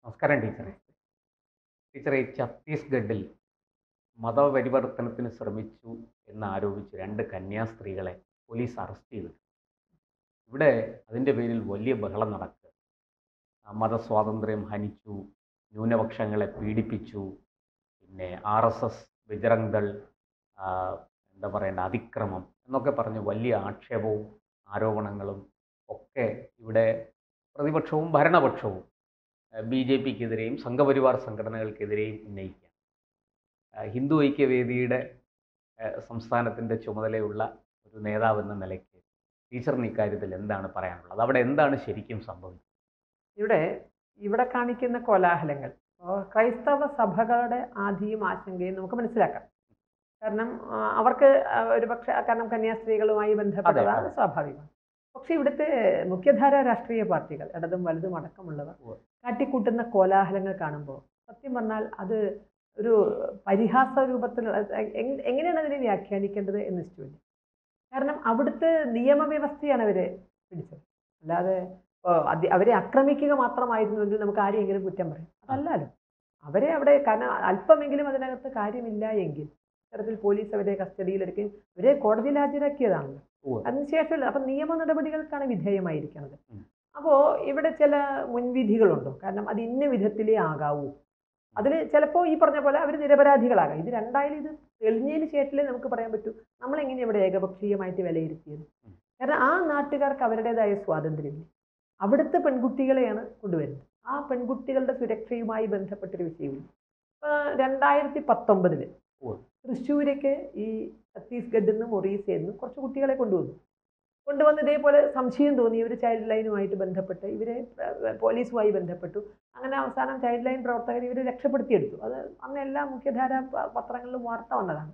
നമസ്കാരം ടീച്ചറെ. ടീച്ചറെ, ഛത്തീസ്ഗഡിൽ മതപരിവർത്തനത്തിന് ശ്രമിച്ചു എന്നാരോപിച്ച് രണ്ട് കന്യാസ്ത്രീകളെ പോലീസ് അറസ്റ്റ് ചെയ്തു. ഇവിടെ അതിൻ്റെ പേരിൽ വലിയ ബഹളം നടക്കുക. മതസ്വാതന്ത്ര്യം ഹനിച്ചു, ന്യൂനപക്ഷങ്ങളെ പീഡിപ്പിച്ചു, പിന്നെ RSS, ബജറംഗ് ദൾ, ആ, എന്താ പറയേണ്ട അതിക്രമം എന്നൊക്കെ പറഞ്ഞ് വലിയ ആക്ഷേപവും ആരോപണങ്ങളും ഒക്കെ ഇവിടെ പ്രതിപക്ഷവും ഭരണപക്ഷവും BJPക്കെതിരെയും സംഘപരിവാർ സംഘടനകൾക്കെതിരെയും ഉന്നയിക്കുക. ഹിന്ദു ഐക്യവേദിയുടെ സംസ്ഥാനത്തിൻ്റെ ചുമതലയുള്ള ഒരു നേതാവെന്ന നിലയ്ക്ക് ടീച്ചറിന് ഇക്കാര്യത്തിൽ എന്താണ് പറയാനുള്ളത്? അവിടെ എന്താണ് ശരിക്കും സംഭവിച്ചത്? ഇവിടെ ഇവിടെ കാണിക്കുന്ന കോലാഹലങ്ങൾ ക്രൈസ്തവ സഭകളുടെ ആധിയും ആശങ്കയും നമുക്ക് മനസ്സിലാക്കാം. കാരണം അവർക്ക് ഒരുപക്ഷെ കാരണം കന്യാസ്ത്രീകളുമായി ബന്ധപ്പെട്ടതാണ് സ്വാഭാവികം. പക്ഷെ ഇവിടുത്തെ മുഖ്യധാര രാഷ്ട്രീയ പാർട്ടികൾ ഇടതും വലുതും അടക്കമുള്ളവർ കാട്ടിക്കൂട്ടുന്ന കോലാഹലങ്ങൾ കാണുമ്പോൾ സത്യം പറഞ്ഞാൽ അത് ഒരു പരിഹാസ രൂപത്തിൽ എങ്ങനെയാണ് അതിനെ വ്യാഖ്യാനിക്കേണ്ടത് എന്ന് നിശ്ചയില്ല. കാരണം അവിടുത്തെ നിയമവ്യവസ്ഥയാണ് അവരെ പിടിച്ചത്. അല്ലാതെ അവരെ ആക്രമിക്കുക മാത്രമായിരുന്നുവെങ്കിൽ നമുക്ക് ആരെയെങ്കിലും കുറ്റം പറയും. അതല്ലല്ലോ, അവരെ അവിടെ കാരണം അല്പമെങ്കിലും അതിനകത്ത് കാര്യമില്ല എങ്കിൽ ഇത്തരത്തിൽ പോലീസ് അവരെ കസ്റ്റഡിയിലെടുക്കുകയും അവരെ കോടതിയിൽ ഹാജരാക്കിയതാണല്ലോ. അതിനുശേഷം അപ്പം നിയമ നടപടികൾക്കാണ് വിധേയമായിരിക്കുന്നത്. അപ്പോൾ ഇവിടെ ചില മുൻവിധികളുണ്ടോ? കാരണം അത് ഇന്ന വിധത്തിലേ ആകാവൂ. അതിൽ ചിലപ്പോൾ ഈ പറഞ്ഞ പോലെ അവർ നിരപരാധികളാകാം. ഇത് രണ്ടായാലും ഇത് തെളിഞ്ഞതിന് ശേഷമേ നമുക്ക് പറയാൻ പറ്റൂ നമ്മളെങ്ങനെ ഇവിടെ ഏകപക്ഷീയമായിട്ട് വിലയിരുത്തിയത്. കാരണം ആ നാട്ടുകാർക്ക് അവരുടേതായ സ്വാതന്ത്ര്യമില്ല. അവിടുത്തെ പെൺകുട്ടികളെയാണ് കൊണ്ടുവരുന്നത്. ആ പെൺകുട്ടികളുടെ സുരക്ഷയുമായി ബന്ധപ്പെട്ടൊരു വിഷയമില്ല. ഇപ്പോൾ 2019 തൃശ്ശൂരേക്ക് ഈ ഛത്തീസ്ഗഡിൽ നിന്നും ഒറീസയിൽ നിന്നും കുറച്ച് കുട്ടികളെ കൊണ്ടുവന്ന് ഇതേപോലെ സംശയം തോന്നി. ഇവർ ചൈൽഡ് ലൈനുമായിട്ട് ബന്ധപ്പെട്ട് ഇവരെ പോലീസുമായി ബന്ധപ്പെട്ടു. അങ്ങനെ അവസാനം ചൈൽഡ് ലൈൻ പ്രവർത്തകർ ഇവരെ രക്ഷപ്പെടുത്തിയെടുത്തു. അത് അന്ന് എല്ലാ മുഖ്യധാര പത്രങ്ങളിലും വാർത്ത വന്നതാണ്.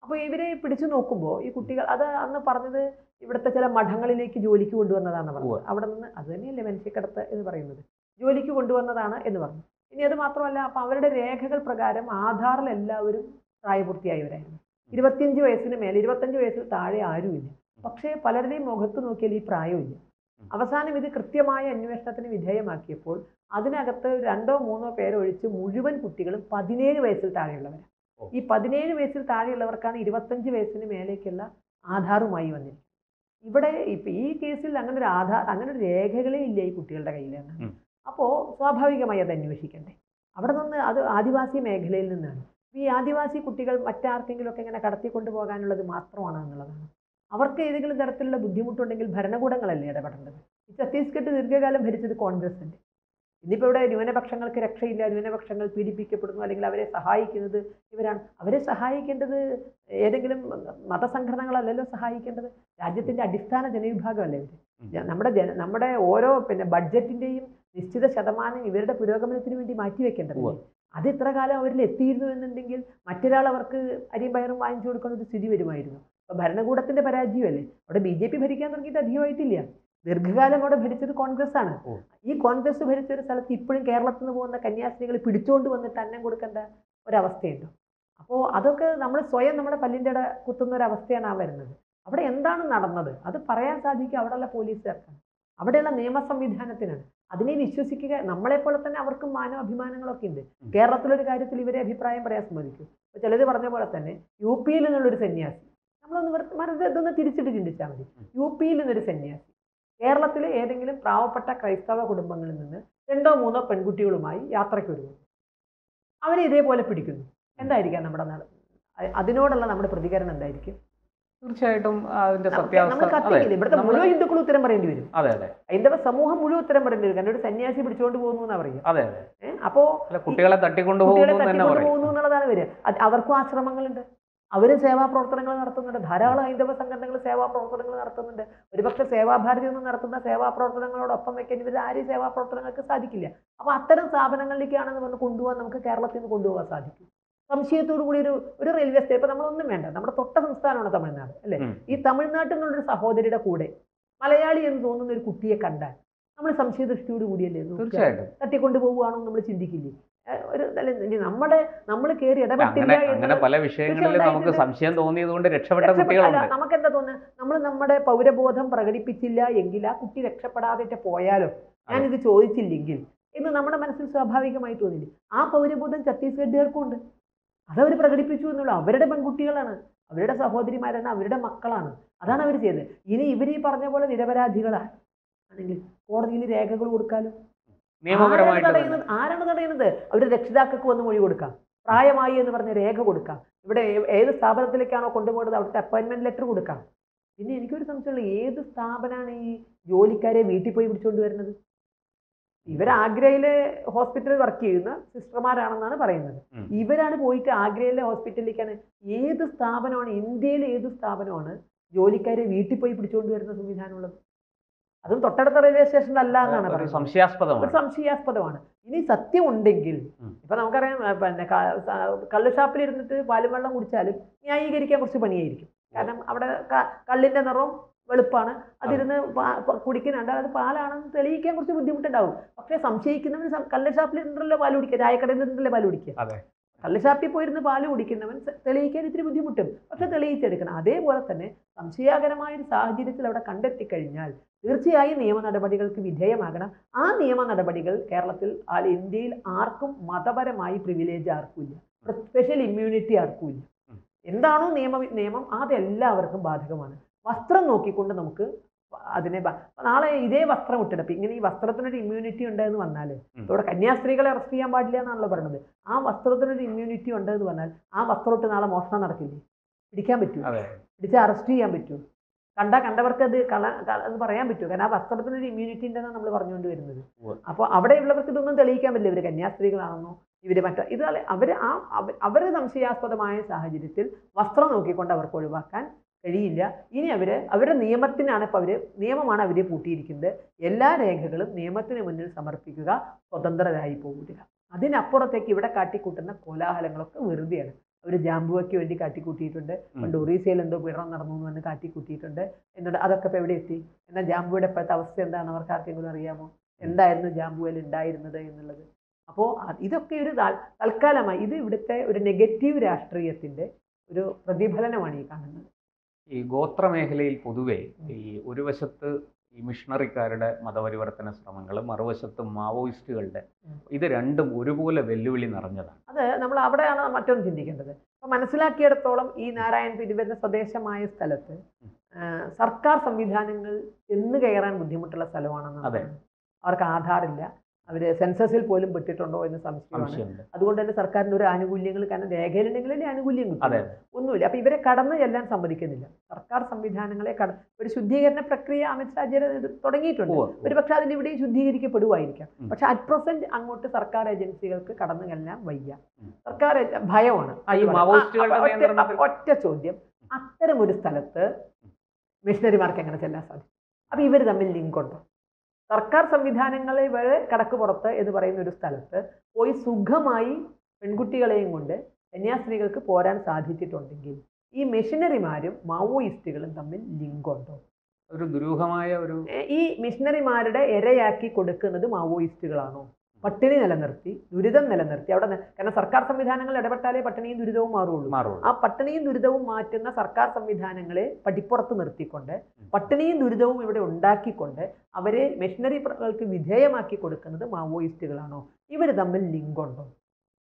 അപ്പോൾ ഇവരെ പിടിച്ചു നോക്കുമ്പോൾ ഈ കുട്ടികൾ അത് അന്ന് പറഞ്ഞത് ഇവിടുത്തെ ചില മഠങ്ങളിലേക്ക് ജോലിക്ക് കൊണ്ടുവന്നതാണ് പറഞ്ഞത്. അവിടെ നിന്ന് അത് തന്നെയല്ലേ മനുഷ്യക്കടത്ത് എന്ന് പറയുന്നത്, ജോലിക്ക് കൊണ്ടുവന്നതാണ് എന്ന് പറഞ്ഞു. ഇനി അത് മാത്രമല്ല, അപ്പം അവരുടെ രേഖകൾ പ്രകാരം ആധാറിൽ എല്ലാവരും പ്രായപൂർത്തിയായവരായിരുന്നു. 25 വയസ്സിന് മേലെ, 25 വയസ്സിൽ താഴെ ആരുമില്ല. പക്ഷേ പലരുടെയും മുഖത്ത് നോക്കിയാൽ ഈ പ്രായമില്ല. അവസാനം ഇത് കൃത്യമായ അന്വേഷണത്തിന് വിധേയമാക്കിയപ്പോൾ അതിനകത്ത് 2 or 3 പേരൊഴിച്ച് മുഴുവൻ കുട്ടികളും 17 വയസ്സിൽ താഴെയുള്ളവരാണ്. ഈ 17 വയസ്സിൽ താഴെയുള്ളവർക്കാണ് 25 വയസ്സിന് മേലേക്കുള്ള ആധാറുമായി വന്നിരിക്കുന്നത്. ഇവിടെ ഇപ്പം ഈ കേസിൽ അങ്ങനെ ഒരു രേഖകളേ ഇല്ല ഈ കുട്ടികളുടെ കയ്യിലാണ്. അപ്പോൾ സ്വാഭാവികമായി അത് അന്വേഷിക്കണ്ടേ. അവിടെ നിന്ന് അത് ആദിവാസി മേഖലയിൽ നിന്നാണ്. ഈ ആദിവാസി കുട്ടികൾ മറ്റാർക്കെങ്കിലുമൊക്കെ ഇങ്ങനെ കടത്തിക്കൊണ്ടു പോകാനുള്ളത് മാത്രമാണ് എന്നുള്ളതാണ്. അവർക്ക് ഏതെങ്കിലും തരത്തിലുള്ള ബുദ്ധിമുട്ടുണ്ടെങ്കിൽ ഭരണകൂടങ്ങളല്ലേ ഇടപെടേണ്ടത്. ഈ ഛത്തീസ്ഗഡ് ദീർഘകാലം ഭരിച്ചത് കോൺഗ്രസ് ഉണ്ട്. ഇന്നിപ്പോൾ ഇവിടെ ന്യൂനപക്ഷങ്ങൾക്ക് രക്ഷയില്ല, ന്യൂനപക്ഷങ്ങൾ പീഡിപ്പിക്കപ്പെടുന്നു, അല്ലെങ്കിൽ അവരെ സഹായിക്കുന്നത് ഇവരാണ്. അവരെ സഹായിക്കേണ്ടത് ഏതെങ്കിലും മതസംഘടനകളല്ലല്ലോ സഹായിക്കേണ്ടത്, രാജ്യത്തിൻ്റെ അടിസ്ഥാന ജനവിഭാഗമല്ലേ ഇവർ. നമ്മുടെ ഓരോ ബഡ്ജറ്റിൻ്റെയും നിശ്ചിത ശതമാനം ഇവരുടെ പുരോഗമനത്തിന് വേണ്ടി മാറ്റിവെക്കേണ്ടത്. അത് ഇത്ര കാലം അവരിൽ എത്തിയിരുന്നു എന്നുണ്ടെങ്കിൽ മറ്റൊരാൾ അവർക്ക് അരിയും പയറും വാങ്ങിച്ചു കൊടുക്കുന്ന ഒരു സ്ഥിതി വരുമായിരുന്നു. അപ്പോൾ ഭരണകൂടത്തിൻ്റെ പരാജയമല്ലേ. അവിടെ BJP ഭരിക്കാൻ തുടങ്ങിയിട്ട് അധികമായിട്ടില്ല. ദീർഘകാലം അവിടെ ഭരിച്ചത് കോൺഗ്രസ് ആണ്. ഈ കോൺഗ്രസ് ഭരിച്ച ഒരു സ്ഥലത്ത് ഇപ്പോഴും കേരളത്തിൽ നിന്ന് പോകുന്ന കന്യാസ്ത്രീകൾ പിടിച്ചുകൊണ്ട് വന്നിട്ട് അന്നം കൊടുക്കേണ്ട ഒരവസ്ഥയുണ്ടോ? അപ്പോൾ അതൊക്കെ നമ്മൾ സ്വയം നമ്മുടെ പല്ലിൻ്റെ ഇട കുത്തുന്ന ഒരവസ്ഥയാണ് ആ വരുന്നത്. അവിടെ എന്താണ് നടന്നത് അത് പറയാൻ സാധിക്കുക അവിടെയുള്ള പോലീസുകാർക്കാണ്, അവിടെയുള്ള നിയമ സംവിധാനത്തിനാണ്. അതിനെ വിശ്വസിക്കുക. നമ്മളെപ്പോലെ തന്നെ അവർക്കും മാനവാഭിമാനങ്ങളൊക്കെ ഉണ്ട്. കേരളത്തിലൊരു കാര്യത്തിൽ ഇവരെ അഭിപ്രായം പറയാൻ സമ്മതിക്കും. ഇപ്പോൾ ചിലർ പറഞ്ഞ പോലെ തന്നെ UP യിൽ നിന്നുള്ളൊരു സന്യാസി, നമ്മളൊന്ന് ഇതൊന്ന് തിരിച്ചിട്ട് ചിന്തിച്ചാൽ മതി. UP യിൽ നിന്നൊരു സന്യാസി കേരളത്തിലെ ഏതെങ്കിലും പാവപ്പെട്ട ക്രൈസ്തവ കുടുംബങ്ങളിൽ നിന്ന് 2 or 3 പെൺകുട്ടികളുമായി യാത്രയ്ക്ക് വരുന്നു. അവരെ ഇതേപോലെ പിടിക്കുന്നു. എന്തായിരിക്കാം അതിനോടുള്ള നമ്മുടെ പ്രതികരണം എന്തായിരിക്കും? തീർച്ചയായിട്ടും അതിന്റെ സത്യാവസ്ഥ ഇവിടുത്തെ മുഴുവൻ ഹിന്ദുക്കളും ഉത്തരം പറയേണ്ടി വരും. ഹൈന്ദവ സമൂഹം മുഴുവൻ ഉത്തരം പറയേണ്ടി വരും. കാരണം ഒരു സന്യാസി പിടിച്ചുകൊണ്ട് പോകുന്നു എന്നാ പറയുക. അപ്പോ കുട്ടികളെ തട്ടിക്കൊണ്ടുപോകുന്നു എന്നുള്ളതാണ് വരിക. അവർക്കും ആശ്രമങ്ങളുണ്ട്, അവരും സേവാപ്രവർത്തനങ്ങൾ നടത്തുന്നുണ്ട്. ധാരാളം ഹൈന്ദവ സംഘടനകൾ സേവാപ്രവർത്തനങ്ങൾ നടത്തുന്നുണ്ട്. ഒരുപക്ഷെ സേവാഭാരതി ഒന്നും നടത്തുന്ന സേവാപ്രവർത്തനങ്ങളോടൊപ്പം വെക്കാൻ ഇവർ ആരും സേവാപ്രവർത്തനങ്ങൾക്ക് സാധിക്കില്ല. അപ്പോൾ അത്തരം സ്ഥാപനങ്ങളിലേക്കാണെന്ന് പറഞ്ഞ് കൊണ്ടുപോകാൻ നമുക്ക് കേരളത്തിൽ നിന്ന് കൊണ്ടുപോകാൻ സാധിക്കും. സംശയത്തോടു കൂടി ഒരു റെയിൽവേ സ്റ്റേഷൻ ഇപ്പം നമ്മളൊന്നും വേണ്ട, നമ്മുടെ തൊട്ട സംസ്ഥാനമാണ് തമിഴ്നാട് അല്ലേ. ഈ തമിഴ്നാട്ടിൽ നിന്നുള്ളൊരു സഹോദരിയുടെ കൂടെ മലയാളി എന്ന് തോന്നുന്ന ഒരു കുട്ടിയെ കണ്ടാൽ നമ്മൾ സംശയദൃഷ്ടിയോട് കൂടിയല്ലേ തട്ടിക്കൊണ്ടുപോകുകയാണോ നമ്മൾ ചിന്തിക്കില്ലേ? നമ്മൾ കയറി ഇടപെട്ടില്ല. പല വിഷയങ്ങളിലും നമുക്ക് സംശയം തോന്നിയതുകൊണ്ട് രക്ഷപ്പെട്ട കുട്ടികളുണ്ട്. നമുക്കെന്താ തോന്നുന്നത്, നമ്മൾ നമ്മുടെ പൗരബോധം പ്രകടിപ്പിച്ചില്ല എങ്കിൽ ആ കുട്ടി രക്ഷപ്പെടാതെ പോയാലോ, ഞാനിത് ചോദിച്ചില്ലെങ്കിൽ എന്ന് നമ്മുടെ മനസ്സിൽ സ്വാഭാവികമായി തോന്നില്ലേ? ആ പൗരബോധം ഛത്തീസ്ഗഡുകാർക്കും ഉണ്ട്. അതവർ പ്രകടിപ്പിച്ചു എന്നുള്ള അവരുടെ പെൺകുട്ടികളാണ്, അവരുടെ സഹോദരിമാരാണ്, അവരുടെ മക്കളാണ്. അതാണ് അവർ ചെയ്തത്. ഇനി ഇവർ ഈ പറഞ്ഞ പോലെ നിരപരാധികളാണ് ആണെങ്കിൽ കോടതിയിൽ രേഖകൾ കൊടുക്കാലോ. ആരാണ് തടയുന്നത്? അവർ രക്ഷിതാക്കൾക്ക് വന്ന് മൊഴി കൊടുക്കാം, പ്രായമായി എന്ന് പറഞ്ഞ് രേഖ കൊടുക്കാം, ഇവിടെ ഏത് സ്ഥാപനത്തിലേക്കാണോ കൊണ്ടുപോകുന്നത് അവിടുത്തെ അപ്പോയിന്റ്മെന്റ് ലെറ്റർ കൊടുക്കാം. പിന്നെ എനിക്കൊരു സംശയമുള്ള, ഏത് സ്ഥാപനമാണ് ഈ ജോലിക്കാരെ വീട്ടിൽ പോയി പിടിച്ചുകൊണ്ട് വരുന്നത്? ഇവർ ആഗ്രയിലെ ഹോസ്പിറ്റലിൽ വർക്ക് ചെയ്യുന്ന സിസ്റ്റർമാരാണെന്നാണ് പറയുന്നത്. ഇവരാണ് പോയിട്ട് ആഗ്രയിലെ ഹോസ്പിറ്റലിലേക്കാണ്. ഏത് സ്ഥാപനമാണ്, ഇന്ത്യയിലെ ഏത് സ്ഥാപനമാണ് ജോലിക്കാരെ വീട്ടിൽ പോയി പിടിച്ചുകൊണ്ട് വരുന്ന സംവിധാനമുള്ളത്? അതും തൊട്ടടുത്ത റെയിൽവേ സ്റ്റേഷനിലല്ല എന്നാണ് പറയുന്നത്. സംശയാസ്പദമാണ്. ഇനി സത്യം ഉണ്ടെങ്കിൽ ഇപ്പൊ നമുക്കറിയാം, പിന്നെ കള്ള് ഷാപ്പിൽ ഇരുന്നിട്ട് പാലും വെള്ളം കുടിച്ചാലും ന്യായീകരിക്കാൻ കുറച്ച് പണിയായിരിക്കും. കാരണം അവിടെ കള്ളിന്റെ നിറവും വെളുപ്പാണ്, അതിരുന്ന് കുടിക്കുന്നുണ്ട്, അത് പാലാണെന്ന് തെളിയിക്കാൻ കുറച്ച് ബുദ്ധിമുട്ടുണ്ടാവും. പക്ഷേ സംശയിക്കുന്നവൻ കള്ള് ഷാപ്പിൽ ഇരുന്നിട്ടല്ലേ പാല് കുടിക്കുക, ചായക്കടയിൽ ഇരുന്നിട്ടല്ലേ പാല് കുടിക്കുക. കള്ള് ഷാപ്പിൽ പോയിരുന്ന് പാല് കുടിക്കുന്നവൻ തെളിയിക്കാൻ ഇത്തിരി ബുദ്ധിമുട്ടും, പക്ഷെ തെളിയിച്ചെടുക്കണം. അതേപോലെ തന്നെ സംശയാകരമായ ഒരു സാഹചര്യത്തിൽ അവിടെ കണ്ടെത്തിക്കഴിഞ്ഞാൽ തീർച്ചയായും നിയമ നടപടികൾക്ക് വിധേയമാകണം. ആ നിയമ നടപടികൾ കേരളത്തിൽ ഇന്ത്യയിൽ ആർക്കും മതപരമായി പ്രിവിലേജ് ആർക്കുമില്ല, സ്പെഷ്യൽ ഇമ്മ്യൂണിറ്റി ആർക്കുമില്ല. എന്താണോ നിയമം അതെല്ലാവർക്കും ബാധകമാണ്. വസ്ത്രം നോക്കിക്കൊണ്ട് നമുക്ക് അതിനെ നാളെ ഇതേ വസ്ത്രം ഇട്ടെടുപ്പ്, ഇങ്ങനെ ഈ വസ്ത്രത്തിനൊരു ഇമ്മ്യൂണിറ്റി ഉണ്ടെന്ന് വന്നാൽ, ഇവിടെ കന്യാസ്ത്രീകളെ അറസ്റ്റ് ചെയ്യാൻ പാടില്ല എന്നാണല്ലോ പറയുന്നത്. ആ വസ്ത്രത്തിനൊരു ഇമ്മ്യൂണിറ്റി ഉണ്ടെന്ന് പറഞ്ഞാൽ ആ വസ്ത്രം ഇട്ട് നാളെ മോഷണം നടക്കില്ലേ? പിടിക്കാൻ പറ്റൂ? പിടിച്ച് അറസ്റ്റ് ചെയ്യാൻ പറ്റൂ? കണ്ടവർക്ക് അത് എന്ന് പറയാൻ പറ്റുമോ? കാരണം ആ വസ്ത്രത്തിനൊരു ഇമ്മ്യൂണിറ്റി ഉണ്ടെന്നാണ് നമ്മൾ പറഞ്ഞുകൊണ്ട് വരുന്നത്. അപ്പോൾ അവിടെയുള്ളവർക്ക് ഇതൊന്നും തെളിയിക്കാൻ പറ്റില്ല, ഇവർ കന്യാസ്ത്രീകളാണെന്നോ ഇവര് ഇത് അവര് സംശയാസ്പദമായ സാഹചര്യത്തിൽ വസ്ത്രം നോക്കിക്കൊണ്ട് അവർക്ക് ഒഴിവാക്കാൻ കഴിയില്ല. ഇനി അവരുടെ നിയമത്തിനാണ്, ഇപ്പം നിയമമാണ് അവരെ പൂട്ടിയിരിക്കുന്നത്. എല്ലാ രേഖകളും നിയമത്തിന് മുന്നിൽ സമർപ്പിക്കുക, സ്വതന്ത്രരായി പോവുക. അതിനപ്പുറത്തേക്ക് ഇവിടെ കാട്ടിക്കൂട്ടുന്ന കോലാഹലങ്ങളൊക്കെ വെറുതെയാണ്. അവർ ജാമ്പുവയ്ക്ക് വേണ്ടി കാട്ടിക്കൂട്ടിയിട്ടുണ്ട്. പണ്ട് ഒറീസയിൽ എന്തോ പീഡനം നടന്നു എന്ന് പറഞ്ഞ് കാട്ടിക്കൂട്ടിയിട്ടുണ്ട്. എന്നിട്ട് അതൊക്കെ ഇപ്പോൾ എവിടെ എത്തി? എന്നാൽ ജാമ്പുവയുടെ ഇപ്പോഴത്തെ അവസ്ഥ എന്താണ് അവർക്ക് ആർക്കെങ്കിലും അറിയാമോ? എന്തായിരുന്നു ജാമ്പുവയിൽ ഉണ്ടായിരുന്നത് എന്നുള്ളത്? അപ്പോൾ ഇതൊക്കെ ഒരു തൽക്കാലമായി ഇത് ഇവിടുത്തെ ഒരു നെഗറ്റീവ് രാഷ്ട്രീയത്തിൻ്റെ ഒരു പ്രതിഫലനമാണ് ഈ കാണുന്നത്. ഈ ഗോത്രമേഖലയിൽ പൊതുവെ ഈ ഒരു വശത്ത് ഈ മിഷണറിക്കാരുടെ മതപരിവർത്തന ശ്രമങ്ങൾ, മറുവശത്ത് മാവോയിസ്റ്റുകളുടെ, ഇത് രണ്ടും ഒരുപോലെ വെല്ലുവിളി നിറഞ്ഞതാണ്. അത് നമ്മൾ അവിടെയാണ് മറ്റൊന്ന് ചിന്തിക്കേണ്ടത്. അപ്പം മനസ്സിലാക്കിയിടത്തോളം ഈ നാരായൺ തിരുവല്ല സ്വദേശമായ സ്ഥലത്ത് സർക്കാർ സംവിധാനങ്ങൾ എന്ന് കയറാൻ ബുദ്ധിമുട്ടുള്ള സ്ഥലമാണെന്നാണ്. അവർക്ക് ആധാറില്ല, അവർ സെൻസസിൽ പോലും പെട്ടിട്ടുണ്ടോ എന്ന് സംശയമാണ്. അതുകൊണ്ട് തന്നെ സർക്കാരിൻ്റെ ഒരു ആനുകൂല്യങ്ങൾ, കാരണം രേഖയിലുണ്ടെങ്കിലല്ലേ ആനുകൂല്യം കിട്ടും, ഒന്നുമില്ല. അപ്പം ഇവരെ കടന്നു ചെല്ലാൻ സമ്മതിക്കുന്നില്ല. സർക്കാർ സംവിധാനങ്ങളെ ഒരു ശുദ്ധീകരണ പ്രക്രിയ അമിത്ഷാജി തുടങ്ങിയിട്ടുണ്ട്. ഒരു പക്ഷെ അതിൻ്റെ ഇവിടെയും ശുദ്ധീകരിക്കപ്പെടുമായിരിക്കാം. പക്ഷെ അറ്റ് പ്രസന്റ് അങ്ങോട്ട് സർക്കാർ ഏജൻസികൾക്ക് കടന്നു ചെല്ലാൻ വയ്യ. സർക്കാർ ഭയമാണ്. ഒറ്റ ചോദ്യം, അത്തരം ഒരു സ്ഥലത്ത് മിഷണറിമാർക്ക് എങ്ങനെ ചെല്ലാൻ സാധിക്കും? അപ്പം ഇവർ തമ്മിൽ ലിങ്ക് ഉണ്ടോ? സർക്കാർ സംവിധാനങ്ങളെ വരെ കടക്ക് പുറത്ത് എന്ന് പറയുന്ന ഒരു സ്ഥലത്ത് പോയി സുഖമായി പെൺകുട്ടികളെയും കൊണ്ട് കന്യാസ്ത്രീകൾക്ക് പോരാൻ സാധിച്ചിട്ടുണ്ടെങ്കിൽ ഈ മിഷനറിമാരും മാവോയിസ്റ്റുകളും തമ്മിൽ ലിങ്ക് ഉണ്ടോ? ഒരു ദുരൂഹമായ ഈ മിഷനറിമാരുടെ ഇരയാക്കി കൊടുക്കുന്നത് മാവോയിസ്റ്റുകളാണോ? പട്ടിണി നിലനിർത്തി, ദുരിതം നിലനിർത്തി അവിടെ, കാരണം സർക്കാർ സംവിധാനങ്ങൾ ഇടപെട്ടാലേ പട്ടിണിയും ദുരിതവും മാറുള്ളൂ. ആ പട്ടിണിയും ദുരിതവും മാറ്റുന്ന സർക്കാർ സംവിധാനങ്ങളെ പടിപ്പുറത്ത് നിർത്തിക്കൊണ്ട് പട്ടിണിയും ദുരിതവും ഇവിടെ ഉണ്ടാക്കിക്കൊണ്ട് അവരെ മിഷനറികൾക്ക് വിധേയമാക്കി കൊടുക്കുന്നത് മാവോയിസ്റ്റുകളാണോ? ഇവർ തമ്മിൽ ലിങ്ക് ഉണ്ടോ?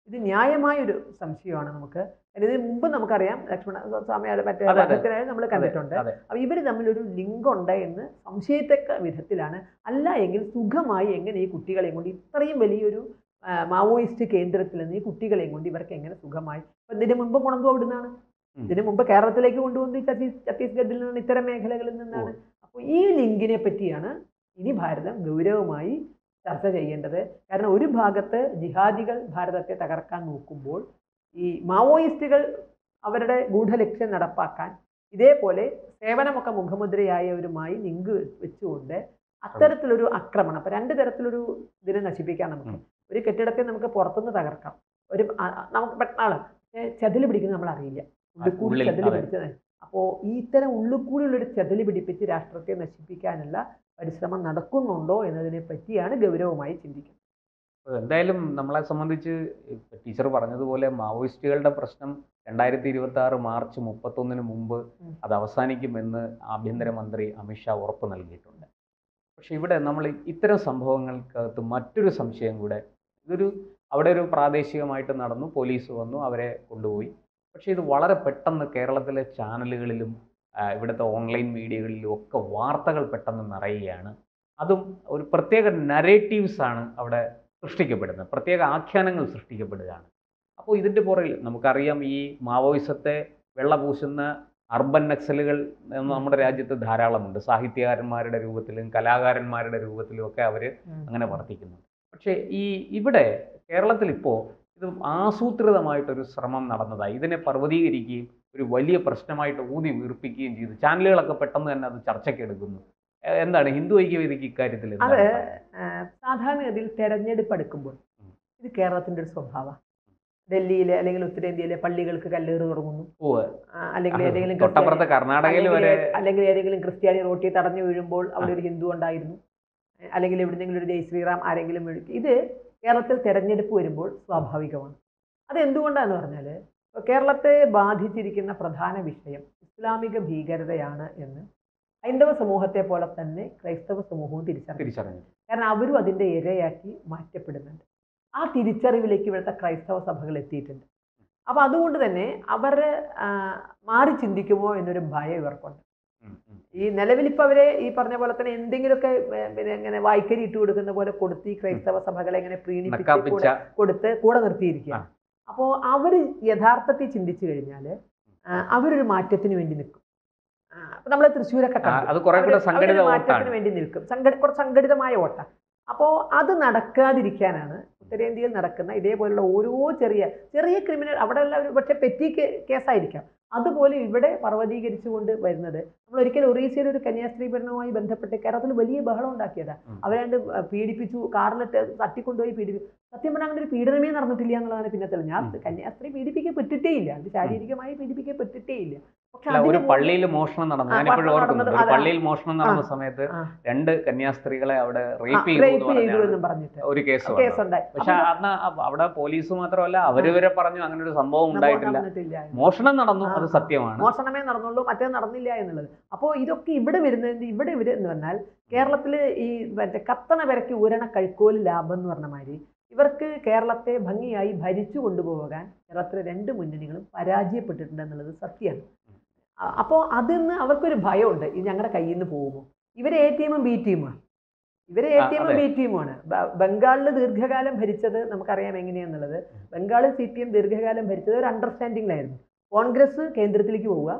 ഇത് ന്യായമായൊരു സംശയമാണ് നമുക്ക്. ഇതിന് മുമ്പ് നമുക്കറിയാം, ലക്ഷ്മണ സ്വാമിയുടെ മറ്റേ പദ്ധത്തിനായി നമ്മൾ കണ്ടിട്ടുണ്ട്. അപ്പോൾ ഇവർ തമ്മിലൊരു ലിങ്ക് ഉണ്ട് എന്ന് സംശയത്തക്ക വിധത്തിലാണ്. അല്ല എങ്കിൽ സുഖമായി എങ്ങനെ ഈ കുട്ടികളെയും കൊണ്ട് ഇത്രയും വലിയൊരു മാവോയിസ്റ്റ് കേന്ദ്രത്തിൽ നിന്ന് ഈ കുട്ടികളെയും കൊണ്ട് ഇവർക്ക് എങ്ങനെ സുഖമായി, ഇപ്പം ഇതിന് മുമ്പ് കൊണ്ടു അവിടുന്നാണ്, ഇതിന് മുമ്പ് കേരളത്തിലേക്ക് കൊണ്ടുവന്ന് ഛത്തീസ്ഗഡിൽ നിന്നാണ്, ഇത്തരം മേഖലകളിൽ നിന്നാണ്. അപ്പോൾ ഈ ലിങ്കിനെ പറ്റിയാണ് ഇനി ഭാരതം ഗൗരവമായി ചർച്ച ചെയ്യേണ്ടത്. കാരണം ഒരു ഭാഗത്ത് ജിഹാദികൾ ഭാരതത്തെ തകർക്കാൻ നോക്കുമ്പോൾ ഈ മാവോയിസ്റ്റുകൾ അവരുടെ ഗൂഢലക്ഷ്യം നടപ്പാക്കാൻ ഇതേപോലെ സേവനമൊക്കെ മുഖമുദ്രയായവരുമായി ലിങ്ക് വെച്ചുകൊണ്ട് അത്തരത്തിലൊരു ആക്രമണം, അപ്പം രണ്ട് തരത്തിലൊരു ഇതിനെ നശിപ്പിക്കാം. നമുക്ക് ഒരു കെട്ടിടത്തെ നമുക്ക് പുറത്തുനിന്ന് തകർക്കാം, നമുക്ക് പെട്ടെന്നാണ് ചെതല് പിടിക്കുന്നത് നമ്മൾ അറിയില്ല, ഉള്ളിക്കൂടി ചെതല് പിടിച്ചത്. അപ്പോൾ ഈ ഇത്തരം ഉള്ളിക്കൂടിയുള്ളൊരു ചെതല് പിടിപ്പിച്ച് രാഷ്ട്രത്തെ നശിപ്പിക്കാനുള്ള പരിശ്രമം നടക്കുന്നുണ്ടോ എന്നതിനെ പറ്റിയാണ് ഗൗരവമായി ചിന്തിക്കുന്നത്. എന്തായാലും നമ്മളെ സംബന്ധിച്ച് ടീച്ചർ പറഞ്ഞതുപോലെ മാവോയിസ്റ്റുകളുടെ പ്രശ്നം 2026 മാർച്ച് 31 മുമ്പ് അത് അവസാനിക്കുമെന്ന് ആഭ്യന്തരമന്ത്രി അമിത്ഷാ ഉറപ്പ് നൽകിയിട്ടുണ്ട്. പക്ഷെ ഇവിടെ നമ്മൾ ഇത്തരം സംഭവങ്ങൾക്കകത്ത് മറ്റൊരു സംശയം കൂടെ, ഇതൊരു അവിടെ ഒരു പ്രാദേശികമായിട്ട് നടന്നു, പോലീസ് വന്നു, അവരെ കൊണ്ടുപോയി. പക്ഷേ ഇത് വളരെ പെട്ടെന്ന് കേരളത്തിലെ ചാനലുകളിലും ഇവിടുത്തെ ഓൺലൈൻ മീഡിയകളിലും ഒക്കെ വാർത്തകൾ പെട്ടെന്ന് നിറയുകയാണ്. അതും ഒരു പ്രത്യേക നരേറ്റീവ്സ് ആണ് അവിടെ സൃഷ്ടിക്കപ്പെടുന്നത്, പ്രത്യേക ആഖ്യാനങ്ങൾ സൃഷ്ടിക്കപ്പെടുകയാണ്. അപ്പോൾ ഇതിൻ്റെ പുറകിൽ നമുക്കറിയാം, ഈ മാവോയിസത്തെ വെള്ളപൂശുന്ന അർബൻ നക്സലുകൾ നമ്മുടെ രാജ്യത്ത് ധാരാളമുണ്ട്. സാഹിത്യകാരന്മാരുടെ രൂപത്തിലും കലാകാരന്മാരുടെ രൂപത്തിലും ഒക്കെ അവർ അങ്ങനെ വർത്തിക്കുന്നു. പക്ഷേ ഇവിടെ കേരളത്തിൽ ഇപ്പോൾ ഇത് ആസൂത്രിതമായിട്ടൊരു ശ്രമം നടന്നതായി, ഇതിനെ പർവ്വതീകരിക്കുകയും ഒരു വലിയ പ്രശ്നമായിട്ട് ഊതി വീർപ്പിക്കുകയും ചെയ്തു. ചാനലുകളൊക്കെ പെട്ടെന്ന് തന്നെ അത് ചർച്ചയ്ക്ക് എടുക്കുന്നു. എന്താണ് ഹിന്ദു ഐക്യവേദിക്ക് ഇക്കാര്യത്തിൽ? അത് സാധാരണഗതിയിൽ തെരഞ്ഞെടുപ്പ് എടുക്കുമ്പോൾ ഇത് കേരളത്തിൻ്റെ ഒരു സ്വഭാവം. ഡൽഹിയിലെ അല്ലെങ്കിൽ ഉത്തരേന്ത്യയിലെ പള്ളികൾക്ക് കല്ലേറ് തുടങ്ങുന്നു, അല്ലെങ്കിൽ ഏതെങ്കിലും കർണാടകയിൽ അല്ലെങ്കിൽ ഏതെങ്കിലും ക്രിസ്ത്യാനി റോട്ടിൽ തടഞ്ഞു വീഴുമ്പോൾ അവിടെ ഒരു ഹിന്ദു ഉണ്ടായിരുന്നു, അല്ലെങ്കിൽ എവിടെയെങ്കിലും ഒരു ജയ് ശ്രീറാം ആരെങ്കിലും വിളിക്കും. ഇത് കേരളത്തിൽ തെരഞ്ഞെടുപ്പ് വരുമ്പോൾ സ്വാഭാവികമാണ്. അതെന്തുകൊണ്ടാണെന്ന് പറഞ്ഞാൽ, കേരളത്തെ ബാധിച്ചിരിക്കുന്ന പ്രധാന വിഷയം ഇസ്ലാമിക ഭീകരതയാണ് എന്ന് ഹൈന്ദവ സമൂഹത്തെ പോലെ തന്നെ ക്രൈസ്തവ സമൂഹവും തിരിച്ചറിഞ്ഞു. കാരണം അവരും അതിൻ്റെ ഇരയാക്കി മാറ്റപ്പെടുന്നുണ്ട്. ആ തിരിച്ചറിവിലേക്ക് ഇവിടുത്തെ ക്രൈസ്തവ സഭകൾ എത്തിയിട്ടുണ്ട്. അപ്പോൾ അതുകൊണ്ട് തന്നെ അവർ മാറി ചിന്തിക്കുമോ എന്നൊരു ഭയം ഇവർക്കുണ്ട്. ഈ നിലവിലിപ്പോൾ അവരെ ഈ പറഞ്ഞ പോലെ തന്നെ എന്തെങ്കിലുമൊക്കെ ഇങ്ങനെ വായ്ക്കരി ഇട്ട് കൊടുക്കുന്ന പോലെ കൊടുത്ത് ഈ ക്രൈസ്തവ സഭകളെ ഇങ്ങനെ പ്രീണിപ്പിച്ച് കൊടുത്ത് കൂടെ നിർത്തിയിരിക്കുക. അപ്പോൾ അവർ യഥാർത്ഥത്തിൽ ചിന്തിച്ചു കഴിഞ്ഞാൽ അവരൊരു മാറ്റത്തിന് വേണ്ടി നിൽക്കും. നമ്മൾ തൃശ്ശൂരൊക്കെ മാറ്റത്തിന് വേണ്ടി നിൽക്കും, കുറച്ച് സംഘടിതമായ ഓട്ടം. അപ്പോൾ അത് നടക്കാതിരിക്കാനാണ് ഉത്തരേന്ത്യയിൽ നടക്കുന്ന ഇതേപോലുള്ള ഓരോ ചെറിയ ക്രിമിനൽ, അവിടെ എല്ലാം ഒരു പക്ഷേ പെറ്റി കേസായിരിക്കാം, അതുപോലെ ഇവിടെ പർവ്വതീകരിച്ചുകൊണ്ട് വരുന്നത്. നമ്മൾ ഒരിക്കലും ഒറീസയിൽ ഒരു കന്യാസ്ത്രീ പീഡനവുമായി ബന്ധപ്പെട്ട് കേരളത്തിൽ വലിയ ബഹളം ഉണ്ടാക്കിയതാണ്. അവരാണ്ട് പീഡിപ്പിച്ചു, കാറിലിട്ട് തട്ടിക്കൊണ്ടുപോയി പീഡിപ്പിച്ചു. സത്യം പറഞ്ഞാൽ അങ്ങനെ ഒരു പീഡനമേ നടന്നിട്ടില്ല എന്നുള്ളതാണ് പിന്നെ തെളിഞ്ഞത്. കന്യാസ്ത്രീ പീഡിപ്പിക്കപ്പെട്ടിട്ടേ ഇല്ല, അത് ശാരീരികമായി പീഡിപ്പിക്കപ്പെട്ടിട്ടേ ഇല്ല. ഒരു പള്ളിയിൽ മോഷണം നടന്നു, ഞാനിപ്പോഴും ഓർക്കുന്നത്, ഒരു പള്ളിയിൽ മോഷണം നടന്ന സമയത്ത് 2 കന്യാസ്ത്രീകളെ അവിടെ റേപ്പ് ചെയ്തു എന്നും പറഞ്ഞിട്ട് ഒരു കേസുണ്ടായി. പക്ഷെ അന്ന് അവിടെ പോലീസ് മാത്രമല്ല, അവരിവരെ പറഞ്ഞു അങ്ങനെ ഒരു സംഭവം ഉണ്ടായിട്ടില്ല, മോഷണം നടന്നു, അത് സത്യമാണ്, മോഷണമേ നടന്നുള്ളൂ, മറ്റേ നടന്നില്ല എന്നുള്ളത്. അപ്പോൾ ഇതൊക്കെ ഇവിടെ വരുന്നത്, ഇവിടെ എന്ന് പറഞ്ഞാൽ കേരളത്തിൽ ഈ മറ്റേ കത്തണ വിരക്ക് ഊരണ കഴുക്കോല് ലാഭം എന്ന് പറഞ്ഞ മാതിരി ഇവർക്ക് കേരളത്തെ ഭംഗിയായി ഭരിച്ചു കൊണ്ടുപോകാൻ കേരളത്തിലെ 2 മുന്നണികളും പരാജയപ്പെട്ടിട്ടുണ്ട് എന്നുള്ളത് സത്യമാണ്. അപ്പോൾ അതിന്ന് അവർക്കൊരു ഭയമുണ്ട്, ഇത് ഞങ്ങളുടെ കയ്യിൽ നിന്ന് പോകുമോ. ഇവർ എ ടീമും ബി ടീമുമാണ്, ബി ടീമുമാണ്. ബംഗാളിൽ ദീർഘകാലം ഭരിച്ചത് നമുക്കറിയാം എങ്ങനെയാണെന്നുള്ളത്. ബംഗാളിൽ CPM ദീർഘകാലം ഭരിച്ചത് ഒരു അണ്ടർസ്റ്റാൻഡിങ്ങിലായിരുന്നു. കോൺഗ്രസ് കേന്ദ്രത്തിലേക്ക് പോവുക,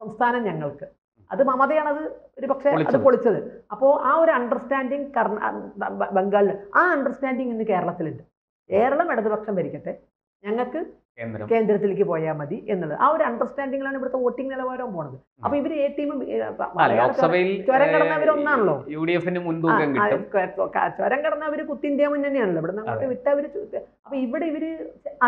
സംസ്ഥാനം ഞങ്ങൾക്ക്. അത് മമതയാണത് ഒരു പക്ഷേ അത് പൊളിച്ചത്. അപ്പോൾ ആ ഒരു അണ്ടർസ്റ്റാൻഡിങ് ബംഗാളിൽ, ആ അണ്ടർസ്റ്റാൻഡിങ് ഇന്ന് കേരളത്തിലുണ്ട്. കേരളം ഇടതുപക്ഷം ഭരിക്കട്ടെ, ഞങ്ങൾക്ക് കേന്ദ്രത്തിലേക്ക് പോയാൽ മതി എന്നുള്ളത്. ആ ഒരു അണ്ടർസ്റ്റാൻഡിങ്ങിലാണ് ഇവിടുത്തെ വോട്ടിംഗ് നിലവാരം പോണത്. അപ്പൊ ഇവര് എ ടീമും ചുരം കടന്നവരൊന്നാണല്ലോ, ചുരം കടന്നവര് കുത്തിന്ത്യ മുന്നണിയാണല്ലോ. ഇവിടെ അങ്ങോട്ട് വിട്ടവര്. അപ്പൊ ഇവിടെ ഇവര്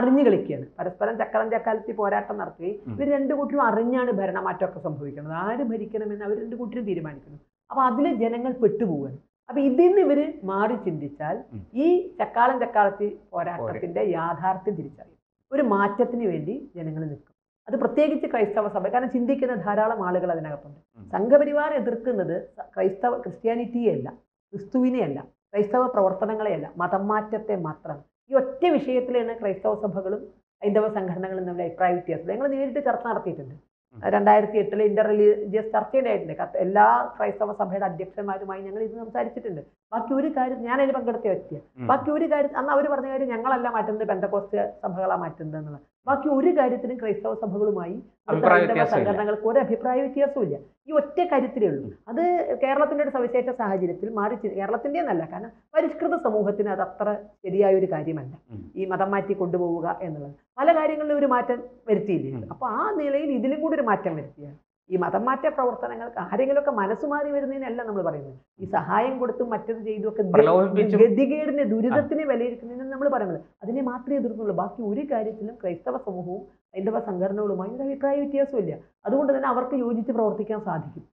അറിഞ്ഞു കളിക്കുകയാണ്, പരസ്പരം ചക്കാലത്തി പോരാട്ടം നടത്തുകയും ഇവർ 2 കൂട്ടരും അറിഞ്ഞാണ് ഭരണമാറ്റമൊക്കെ സംഭവിക്കുന്നത്. ആര് ഭരിക്കണമെന്ന് അവർ 2 കൂട്ടരും തീരുമാനിക്കുന്നു. അപ്പൊ അതില് ജനങ്ങൾ പെട്ടുപോവാണ്. അപ്പൊ ഇതിൽ നിന്ന് ഇവര് മാറി ചിന്തിച്ചാൽ ഈ ചക്കാലത്തി പോരാട്ടത്തിന്റെ യാഥാർത്ഥ്യം തിരിച്ചറിയും. ഒരു മാറ്റത്തിന് വേണ്ടി ജനങ്ങൾ നിൽക്കും. അത് പ്രത്യേകിച്ച് ക്രൈസ്തവ സഭ, കാരണം ചിന്തിക്കുന്ന ധാരാളം ആളുകൾ അതിനകത്തുണ്ട്. സംഘപരിവാർ എതിർക്കുന്നത് ക്രിസ്ത്യാനിറ്റിയെയല്ല, ക്രിസ്തുവിനെയല്ല, ക്രൈസ്തവ പ്രവർത്തനങ്ങളെയല്ല, മതം മാറ്റത്തെ മാത്രമാണ്. ഈ ഒറ്റ വിഷയത്തിലാണ് ക്രൈസ്തവ സഭകളും ഹൈന്ദവ സംഘടനകളും തമ്മിൽ അഭിപ്രായ വ്യത്യാസം. ഞങ്ങൾ നേരിട്ട് ചർച്ച നടത്തിയിട്ടുണ്ട്. 2008 ഇന്റർ റിലീജിയസ് ചർച്ചയുണ്ടായിട്ടുണ്ട്. എല്ലാ ക്രൈസ്തവ സഭയുടെ അധ്യക്ഷന്മാരുമായി ഞങ്ങൾ ഇത് സംസാരിച്ചിട്ടുണ്ട്. ബാക്കി ഒരു കാര്യം, ഞാനതിന് പങ്കെടുത്ത വ്യക്തിയാണ്. ബാക്കി ഒരു കാര്യം, അന്ന് അവർ പറഞ്ഞ കാര്യം ഞങ്ങളല്ല മാറ്റുന്നത്, പെന്തക്കോസ്ത് സഭകളാണ് മാറ്റുന്നത് എന്നുള്ളത്. ബാക്കി ഒരു കാര്യത്തിനും ക്രൈസ്തവ സഭകളുമായി സംഘടനകൾക്ക് ഒരു അഭിപ്രായ വ്യത്യാസവും ഇല്ല. ഈ ഒറ്റ കാര്യത്തിലേ ഉള്ളൂ. അത് കേരളത്തിന്റെ ഒരു സവിശേഷ സാഹചര്യത്തിൽ കേരളത്തിന്റെ എന്നല്ല, കാരണം പരിഷ്കൃത സമൂഹത്തിന് അത് അത്ര ശരിയായ ഒരു കാര്യമല്ല ഈ മതം മാറ്റി കൊണ്ടുപോവുക എന്നുള്ളത്. പല കാര്യങ്ങളിലും ഒരു മാറ്റം വരുത്തിയില്ലേ. അപ്പൊ ആ നിലയിൽ ഇതിലും കൂടി ഒരു മാറ്റം വരുത്തിയാണ്. ഈ മതം മാറ്റ പ്രവർത്തനങ്ങൾക്ക് ആരെങ്കിലുമൊക്കെ മനസ്സുമാറി വരുന്നതിനല്ല നമ്മൾ പറയുന്നത്. ഈ സഹായം കൊടുത്തും മറ്റത് ചെയ്തും ഒക്കെ ഗതികേടിനെ, ദുരിതത്തിനെ വിലയിരുത്തുന്നതിന് നമ്മൾ പറയുന്നത്. അതിനെ മാത്രമേ എതിർക്കുള്ളൂ. ബാക്കി ഒരു കാര്യത്തിലും ക്രൈസ്തവ സമൂഹവും ഹൈന്ദവ സംഘടനകളുമായി ഒരു അഭിപ്രായ വ്യത്യാസമില്ല. അതുകൊണ്ട് തന്നെ അവർക്ക് യോജിച്ച് പ്രവർത്തിക്കാൻ സാധിക്കും.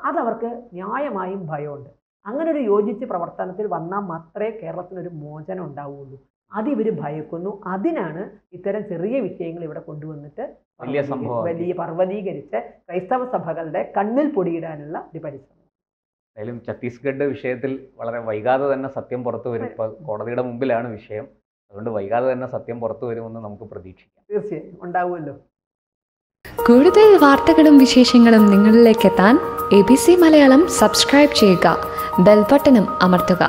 അതവർക്ക് ന്യായമായും ഭയമുണ്ട്. അങ്ങനെ ഒരു യോജിച്ച് പ്രവർത്തനത്തിൽ വന്നാൽ മാത്രമേ കേരളത്തിനൊരു മോചനം ഉണ്ടാവുകയുള്ളൂ. അതിവർ ഭയക്കുന്നു. അതിനാണ് ഇത്തരം ചെറിയ വിഷയങ്ങൾ ഇവിടെ കൊണ്ടുവന്നിട്ട് വലിയ പർവ്വതീകരിച്ച് ക്രൈസ്തവ സഭകളുടെ കണ്ണിൽ പൊടിയിടാനുള്ള ഒരു പരിശ്രമം. എന്തായാലും ഛത്തീസ്ഗഡ് വിഷയത്തിൽ വളരെ വൈകാതെ തന്നെ സത്യം പുറത്തു വരും. ഇപ്പോൾ കോടതിയുടെ മുമ്പിലാണ് വിഷയം, അതുകൊണ്ട് വൈകാതെ തന്നെ സത്യം പുറത്തു വരുമെന്ന് നമുക്ക് പ്രതീക്ഷിക്കാം. തീർച്ചയായും ഉണ്ടാവുമല്ലോ. കൂടുതൽ വാർത്തകളും വിശേഷങ്ങളും നിങ്ങളിലേക്ക് എത്താൻ ABC മലയാളം സബ്സ്ക്രൈബ് ചെയ്യുക, ബെൽ ബട്ടണും അമർത്തുക.